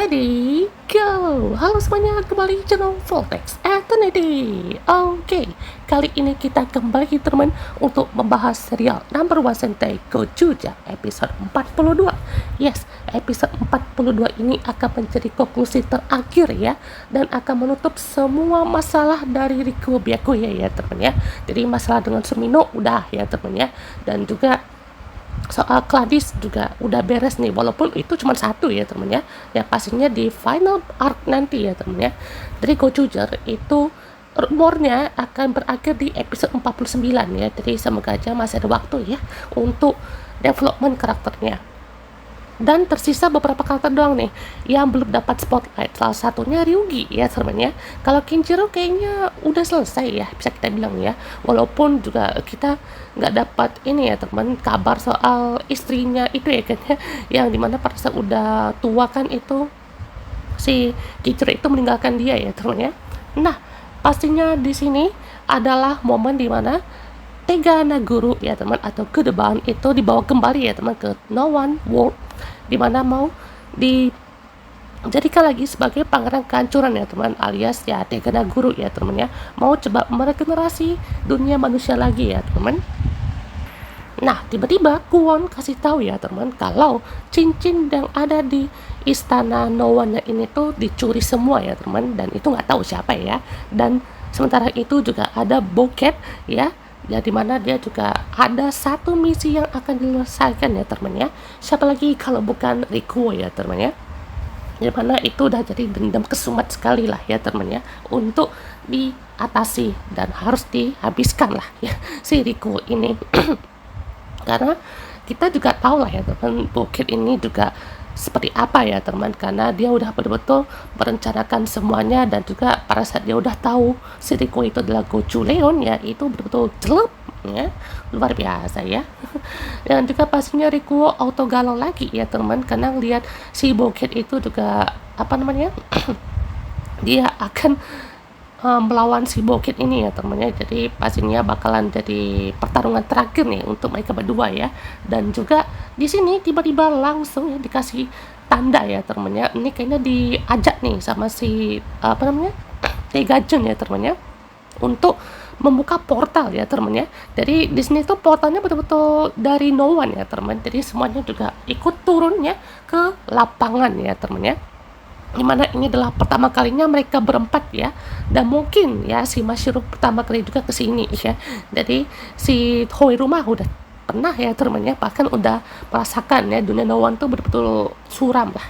ready, go! Halo semuanya, kembali channel Voltex Eternity. Oke, kali ini kita kembali teman untuk membahas serial Number One Sentai Gochuja episode 42. Yes, episode 42 ini akan menjadi konklusi terakhir ya, dan akan menutup semua masalah dari Riku Byakuya ya teman ya. Jadi masalah dengan Sumino udah ya teman ya, dan juga soal Gladys juga udah beres nih, walaupun itu cuma satu ya temen ya, yang pastinya di final arc nanti ya temen ya. Dari Gochuger itu rumornya akan berakhir di episode 49 ya, jadi semoga aja masih ada waktu ya untuk development karakternya. Dan tersisa beberapa karakter doang nih yang belum dapat spotlight. Salah satunya Ryugi ya teman-teman ya. Kalau Kinjiro kayaknya udah selesai ya, bisa kita bilang ya. Walaupun juga kita nggak dapat ini ya teman, kabar soal istrinya itu ya kan ya, yang dimana pada saat udah tua kan itu si Kinjiro itu meninggalkan dia ya teman ya. Nah, pastinya di sini adalah momen dimana Tega Naguru ya teman, atau Kudeban itu dibawa kembali ya teman ke No One World, dimana mau dijadikan lagi sebagai pangeran kehancuran ya teman, alias ya Tega Naguru ya teman ya, mau coba meregenerasi dunia manusia lagi ya teman. Nah, tiba-tiba Kuon kasih tahu ya teman, kalau cincin yang ada di istana No One ini tuh dicuri semua ya teman, dan itu nggak tahu siapa ya. Dan sementara itu juga ada Boket ya, dimana dia juga ada satu misi yang akan diselesaikan ya teman ya. Siapa lagi kalau bukan Rikuo ya teman ya, dimana itu udah jadi dendam kesumat sekali lah ya teman ya, untuk diatasi dan harus dihabiskan lah ya si Rikuo ini. Karena kita juga tahu lah ya teman, Bukit ini juga seperti apa ya teman, karena dia udah betul-betul merencanakan semuanya, dan juga pada saat dia udah tahu si Rico itu adalah Gochu Leon ya, itu betul-betul jelek ya, luar biasa ya. Dan juga pastinya Rico auto galau lagi ya teman, karena lihat si Bukit itu juga apa namanya dia akan melawan si Bokit ini ya temennya. Jadi pastinya bakalan jadi pertarungan terakhir nih untuk mereka berdua ya. Dan juga di sini tiba-tiba langsung ya dikasih tanda ya temennya, ini kayaknya diajak nih sama si apa namanya Tegajun ya temennya, untuk membuka portal ya temennya. Jadi di sini tuh portalnya betul-betul dari No One ya temen, jadi semuanya juga ikut turun ya ke lapangan ya temennya, dimana ini adalah pertama kalinya mereka berempat ya, dan mungkin ya si Mashiro pertama kali juga kesini ya. Jadi si Hoiru mah udah pernah ya temennya, bahkan udah merasakan ya dunia No One tuh betul-betul suram lah.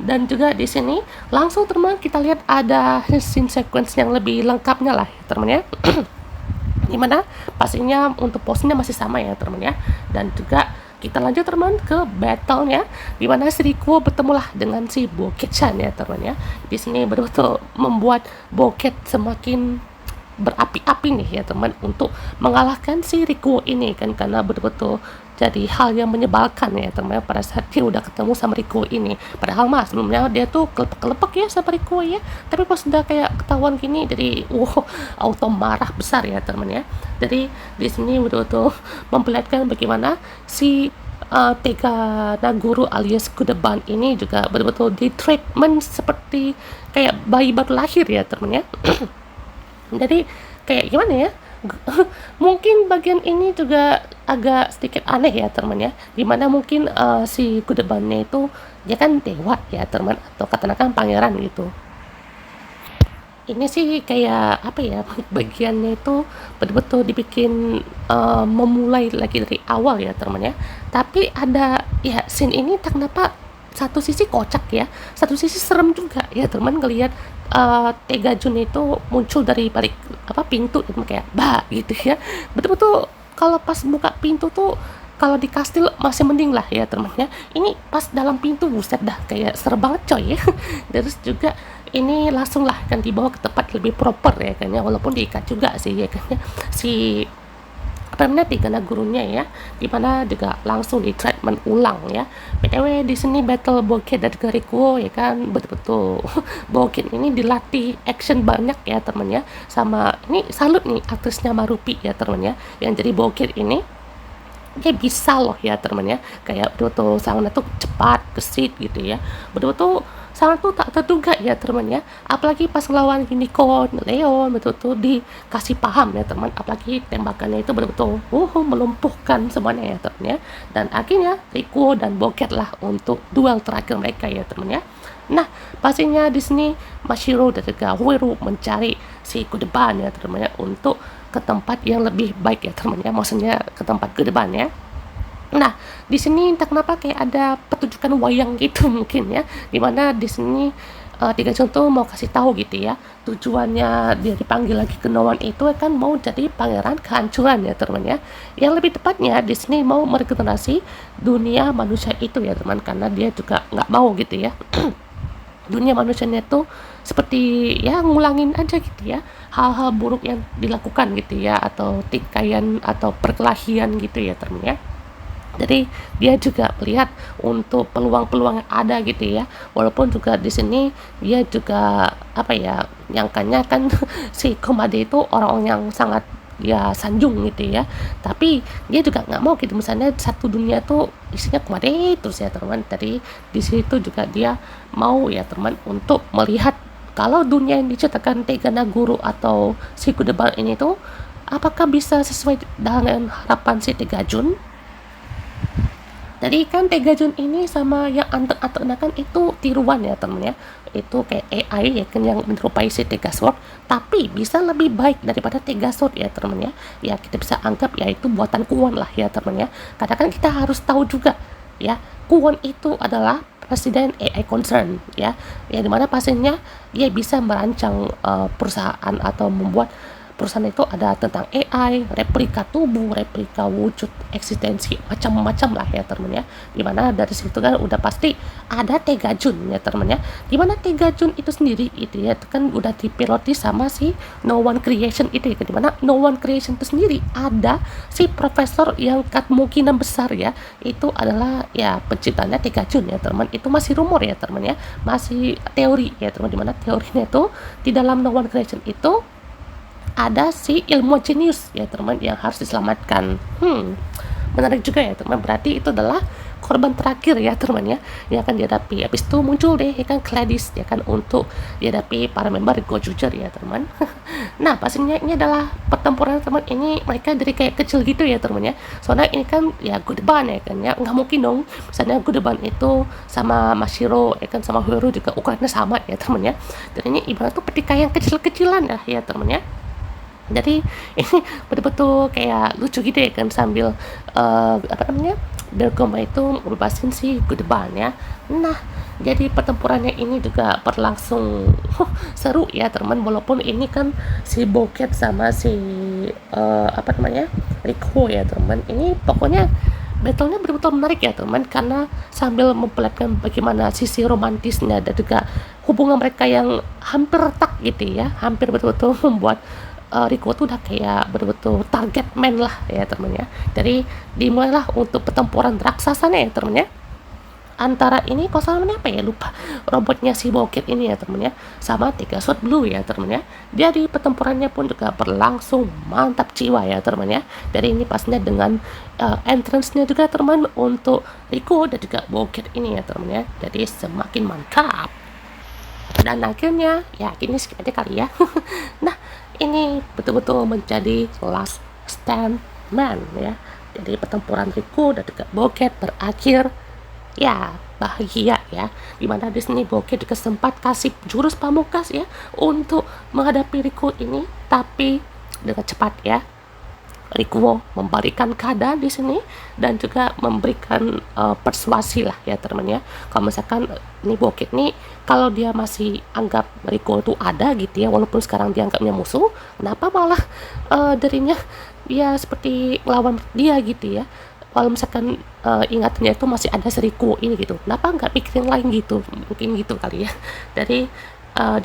Dan juga di sini langsung teman kita lihat ada scene sequence yang lebih lengkapnya lah temennya. Dimana pastinya untuk posnya masih sama ya teman ya. Dan juga kita lanjut teman ke battle-nya, dimana si Rikuo bertemulah dengan si Boket-chan ya teman ya. Di sini betul-betul membuat Boket semakin berapi-api nih ya teman, untuk mengalahkan si Rikuo ini kan, karena betul-betul jadi hal yang menyebalkan ya teman pada saat dia udah ketemu sama Rikuo ini. Padahal mah sebelumnya dia tuh kelepek-kelepek ya sama Rikuo ya, tapi pas udah kayak ketahuan gini jadi auto marah besar ya teman ya. Jadi di sini betul-betul memperlihatkan bagaimana si Tega Naguru alias Kudeban ini juga betul-betul di treatment seperti kayak bayi baru lahir ya teman ya. Jadi kayak gimana ya, mungkin bagian ini juga agak sedikit aneh ya teman ya, dimana mungkin si Kudebannya itu dia kan dewa ya teman, atau katakan pangeran gitu. Ini sih kayak apa ya, bagiannya itu betul-betul dibikin memulai lagi dari awal ya teman ya. Tapi ada ya scene ini kenapa satu sisi kocak ya, satu sisi serem juga ya teman, ngelihat Tegajun itu muncul dari balik apa pintu itu kayak gitu ya. Betul-betul kalau pas buka pintu tuh, kalau di kastil masih mending lah ya teman ya. Ini pas dalam pintu buset dah kayak serem banget coy ya. Terus juga ini langsung lah kan dibawa ke tempat lebih proper ya kan ya, walaupun diikat juga sih ya kan ya si apa namanya Tega Nagurunya ya, dimana juga langsung di treatment ulang ya. BTW di sini battle Boket dan Rikuo ya kan, betul-betul Boket ini dilatih action banyak ya teman ya, sama ini salut nih aktrisnya Marupi ya teman ya, yang jadi Boket ini dia bisa loh ya teman ya, kayak betul-betul sangat tuh cepat gesit gitu ya, betul-betul sangat tuh tak terduga ya teman ya, apalagi pas ngelawan Nico Leon betul-betul dikasih paham ya teman, apalagi tembakannya itu betul-betul melumpuhkan semuanya ya teman ya, dan akhirnya Rico dan Boket lah untuk duel terakhir mereka ya teman ya. Nah, pastinya di sini Mashiro dan juga Hueru mencari si Kudeban ya teman ya, untuk ke tempat yang lebih baik ya teman ya, maksudnya ke tempat Kudeban ya. Nah, di sini entah kenapa kayak ada pertunjukan wayang gitu mungkin ya, dimana di sini Tiga Contoh mau kasih tahu gitu ya, tujuannya dia dipanggil lagi ke Noan itu kan mau jadi pangeran kehancuran ya teman ya. Yang lebih tepatnya di sini mau meregenerasi dunia manusia itu ya teman, karena dia juga nggak mau gitu ya dunia manusianya tuh seperti ya ngulangin aja gitu ya hal-hal buruk yang dilakukan gitu ya, atau tingkaian atau perkelahian gitu ya teman ya. Jadi dia juga melihat untuk peluang-peluang yang ada gitu ya, walaupun juga di sini dia juga apa ya, nyangkanya kan si Komade itu orang yang sangat ya sanjung gitu ya, tapi dia juga nggak mau gitu misalnya satu dunia tuh isinya Komade terus ya teman. Tadi di situ juga dia mau ya teman untuk melihat kalau dunia yang diciptakan Tegana Guru atau si Kudeban ini tuh apakah bisa sesuai dengan harapan si Tegajun. Jadi kan Tegajun ini sama yang antek-antek itu tiruan ya temen ya. Itu kayak AI ya kan yang menyerupai si Tegasword, tapi bisa lebih baik daripada Tegasword ya temen ya. Ya kita bisa anggap ya itu buatan Kuon lah ya temen ya. Karena kan kita harus tahu juga ya, Kuon itu adalah presiden AI concern ya. Ya dimana pastinya dia bisa merancang perusahaan atau membuat perusahaan itu ada tentang AI, replika tubuh, replika wujud eksistensi, macam-macam lah ya temen ya. Dimana dari situ kan udah pasti ada Tegajun ya temen ya. Dimana Tegajun itu sendiri itu ya kan udah dipiloti sama si No One Creation itu ya. Dimana No One Creation itu sendiri ada si profesor yang kemungkinan besar ya itu adalah ya penciptanya Tegajun ya teman. Itu masih rumor ya teman ya, masih teori ya teman. Dimana teorinya itu di dalam No One Creation itu ada si ilmuwan jenius ya teman yang harus diselamatkan. Menarik juga ya teman, berarti itu adalah korban terakhir ya teman ya yang akan dihadapi. Habis itu muncul deh ya kan Gladys ya kan untuk dihadapi para member Gojuger ya teman. Nah pastinya ini adalah pertempuran teman, ini mereka dari kayak kecil gitu ya teman ya, soalnya ini kan ya Godeban ya kan ya, nggak mungkin dong misalnya Godeban itu sama Mashiro ya kan sama Hiro juga ukurannya sama ya teman ya, dan ini ibarat tuh pertikaian kecil-kecilan ya teman ya. Jadi ini betul-betul kayak lucu gitu ya kan, sambil apa namanya Bergoma itu bebasin si Godeban ya. Nah jadi pertempurannya ini juga berlangsung seru ya teman, walaupun ini kan si Boket sama si apa namanya Rico ya teman, ini pokoknya battle-nya betul-betul menarik ya teman, karena sambil memperlihatkan bagaimana sisi romantisnya dan juga hubungan mereka yang hampir retak gitu ya, hampir betul-betul membuat Rico tuh udah kayak betul-betul target man lah ya temen ya. Jadi dimulailah untuk pertempuran raksasanya ya temen ya, antara ini kalau salah namanya apa ya lupa, robotnya si Boket ini ya temen ya sama Tegasword Blue ya temen ya. Jadi pertempurannya pun juga berlangsung mantap jiwa ya temen ya. Dari ini pastinya dengan entrance-nya juga teman untuk Rico dan juga Boket ini ya temen ya, jadi semakin mantap. Dan akhirnya ya gini skip aja kali ya. Nah ini betul-betul menjadi last stand man ya. Jadi pertempuran Rico dan juga Boket berakhir ya bahagia ya, dimana di sini Boket juga sempat kasih jurus pamungkas ya untuk menghadapi Rico ini, tapi dengan cepat ya Rico membalikan keadaan di sini dan juga memberikan persuasi lah ya teman ya. Kalau misalkan ini Boket nih kalau dia masih anggap Rico itu ada gitu ya, walaupun sekarang dia anggapnya musuh, kenapa malah darinya dia seperti melawan dia gitu ya. Kalau misalkan ingatannya itu masih ada Rico ini gitu, kenapa nggak pikirin lain gitu, mungkin gitu kali ya. Jadi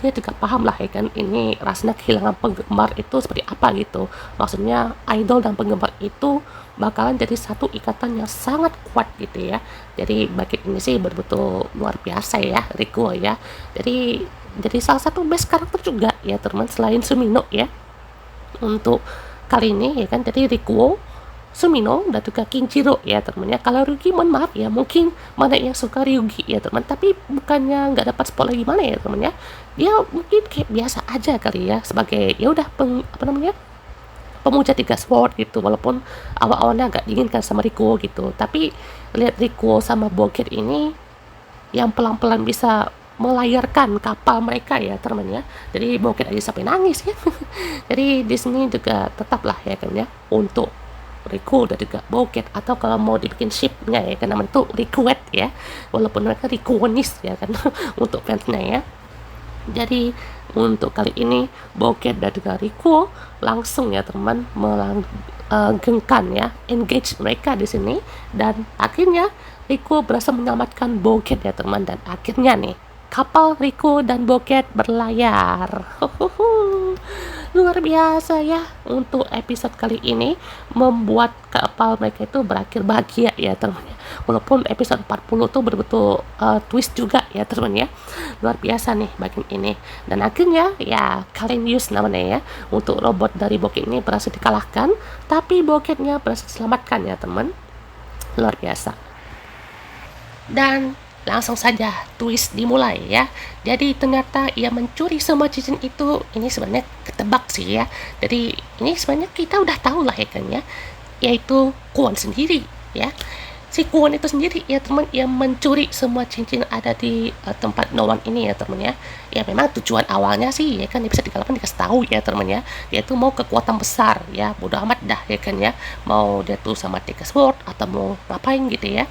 dia juga paham lah ya kan, ini rasanya kehilangan penggemar itu seperti apa gitu. Maksudnya idol dan penggemar itu bakalan jadi satu ikatan yang sangat kuat gitu ya. Jadi bagi ini sih betul-betul luar biasa ya Rico ya. Jadi salah satu best karakter juga ya teman selain Sumino ya untuk kali ini ya kan. Jadi Rico Sumino dan juga Kinjiro ya teman ya. Kalau Ryugi mohon maaf ya, mungkin mana yang suka Ryugi ya teman, tapi bukannya nggak dapat spoiler gimana ya teman ya. Dia mungkin kayak biasa aja kali ya, sebagai ya udah pemuja tiga sword gitu, walaupun awal-awalnya agak diinginkan sama Rikuo gitu, tapi lihat Rikuo sama Boget ini yang pelan-pelan bisa melayarkan kapal mereka ya teman ya. Jadi Boget aja sampai nangis ya. Jadi di sini juga tetaplah ya kan ya, untuk Riku dan juga Boget, atau kalau mau dibikin shipnya ya kan namanya tuh Rikuet ya, walaupun mereka Rikuonis ya kan untuk fansnya ya. Jadi untuk kali ini Boget dan juga Rikuo langsung ya teman melanggengkan ya, engage mereka di sini, dan akhirnya Rikuo berhasil menyelamatkan Boget ya teman, dan akhirnya nih kapal Rikuo dan Boget berlayar. Luar biasa ya, untuk episode kali ini membuat kapal mereka itu berakhir bahagia ya teman ya. Walaupun episode 40 tuh betul-betul twist juga ya teman ya. Luar biasa nih bagian ini. Dan akhirnya ya Kalenius namanya ya, untuk robot dari Boget ini berhasil dikalahkan, tapi Bogetnya berhasil diselamatkan ya teman. Luar biasa. Dan langsung saja twist dimulai ya. Jadi ternyata ia mencuri semua cincin itu. Ini sebenarnya ketebak sih ya. Jadi ini sebenarnya kita udah tahu lah ya kan ya, yaitu Kwon sendiri ya. Si Kwon itu sendiri ya teman, yang mencuri semua cincin ada di tempat No One ini ya teman ya. Ya memang tujuan awalnya sih ya kan, bisa dikalakan dikasih tahu ya teman ya, yaitu mau kekuatan besar ya, bodo amat dah ya kan ya, mau dia tuh sama Tiga Sword atau mau ngapain gitu ya.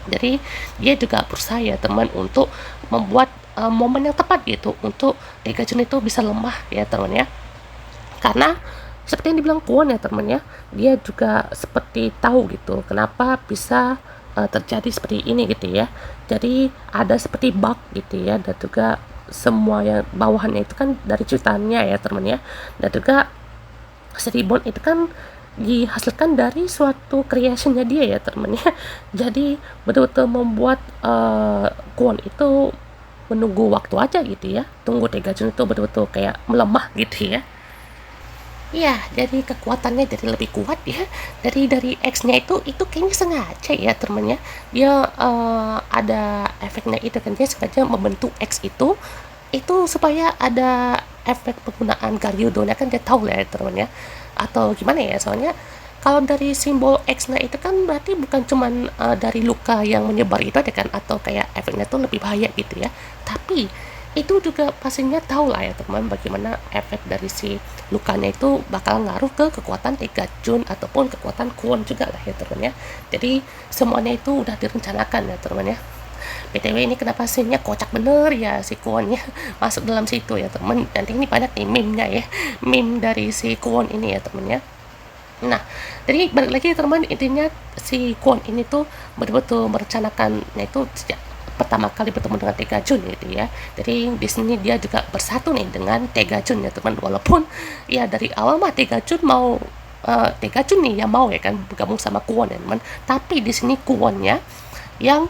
Jadi dia juga berusaha ya teman untuk membuat momen yang tepat gitu untuk Daikajun itu bisa lemah ya teman ya. Karena seperti yang dibilang Kwon ya teman ya, dia juga seperti tahu gitu kenapa bisa terjadi seperti ini gitu ya. Jadi ada seperti bug gitu ya, dan juga semua yang bawahannya itu kan dari ceritanya ya teman ya. Dan juga Seribon itu kan dihasilkan dari suatu creationnya dia ya teman ya. Jadi betul-betul membuat Kwon itu menunggu waktu aja gitu ya, tunggu Daikajun itu betul-betul kayak melemah gitu ya. Iya, jadi kekuatannya jadi lebih kuat ya. Dari X-nya itu kayaknya sengaja ya teman ya. Dia ada efeknya itu kan, dia sengaja membentuk X itu supaya ada efek penggunaan Garyudo-nya kan, dia tahu lah ya teman ya. Atau gimana ya, soalnya kalau dari simbol X-nya itu kan berarti bukan cuman dari luka yang menyebar itu ada kan, atau kayak efeknya tuh lebih bahaya gitu ya, tapi itu juga pastinya tahu lah ya teman, bagaimana efek dari si lukanya itu bakal ngaruh ke kekuatan Daikajun ataupun kekuatan Kwon juga lah ya teman ya. Jadi semuanya itu udah direncanakan ya teman ya. BTW ini kenapa scene-nya kocak bener ya, si Kwon-nya masuk dalam situ ya teman. Nanti ini banyak nih meme-nya ya, meme dari si Kwon ini ya teman ya. Nah, jadi balik lagi teman, intinya si Kwon ini tuh betul-betul merencanakannya itu sejak pertama kali bertemu dengan Daikajun gitu ya. Jadi di sini dia juga bersatu nih dengan Daikajun ya teman, walaupun ya dari awal mah Daikajun mau Daikajun nih yang mau ya kan bergabung sama Kwon ya teman, tapi di sini Kwon-nya yang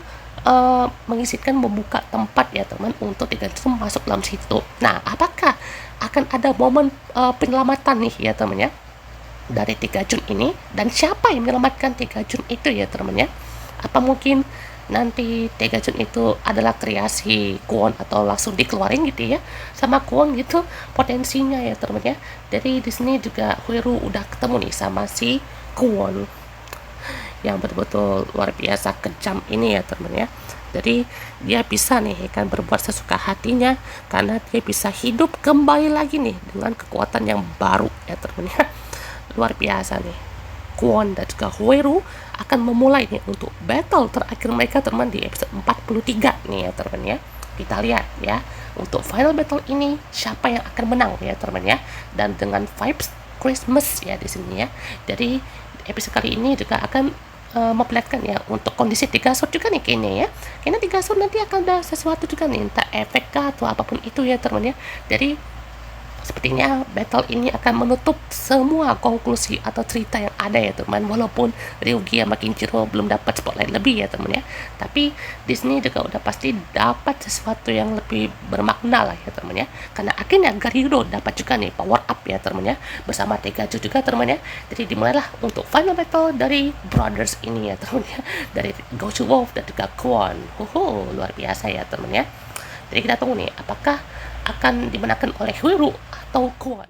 mengizinkan membuka tempat ya teman untuk Daikajun masuk dalam situ. Nah, apakah akan ada momen penyelamatan nih ya teman ya dari Daikajun ini, dan siapa yang menyelamatkan Daikajun itu ya teman ya? Apa mungkin nanti Daikajun itu adalah kreasi Kwon atau langsung dikeluarin gitu ya sama Kwon gitu, potensinya ya teman ya. Jadi di sini juga Huiru udah ketemu nih sama si Kwon yang betul-betul luar biasa kejam ini ya teman ya. Jadi dia bisa nih kan berbuat sesuka hatinya, karena dia bisa hidup kembali lagi nih dengan kekuatan yang baru ya teman ya. Luar biasa nih. Kwon dan juga Huiru akan memulai nih untuk battle terakhir mereka teman di episode 43 nih ya teman ya. Kita lihat ya untuk final battle ini siapa yang akan menang ya teman ya, dan dengan vibes Christmas ya di sini ya. Jadi episode kali ini juga akan memperlihatkan ya untuk kondisi Tiga Sword juga nih kayaknya ya. Kayaknya Tiga Sword nanti akan ada sesuatu juga nih, entah efek kah atau apapun itu ya teman ya. Jadi Sepertinya battle ini akan menutup semua konklusi atau cerita yang ada ya teman. Walaupun Ryugi yang makin Ichiro belum dapat spotlight lebih ya teman ya, tapi Disney juga udah pasti dapat sesuatu yang lebih bermakna lah ya teman ya, karena akhirnya Garyu dapat juga nih power up ya teman ya, bersama Tegachu juga teman ya. Jadi dimulailah untuk final battle dari brothers ini ya teman ya, dari Goshu Wolf dan juga Kwon. Luar biasa ya teman ya. Jadi kita tunggu nih, apakah akan dimenangkan oleh Hwiru atau Kwon.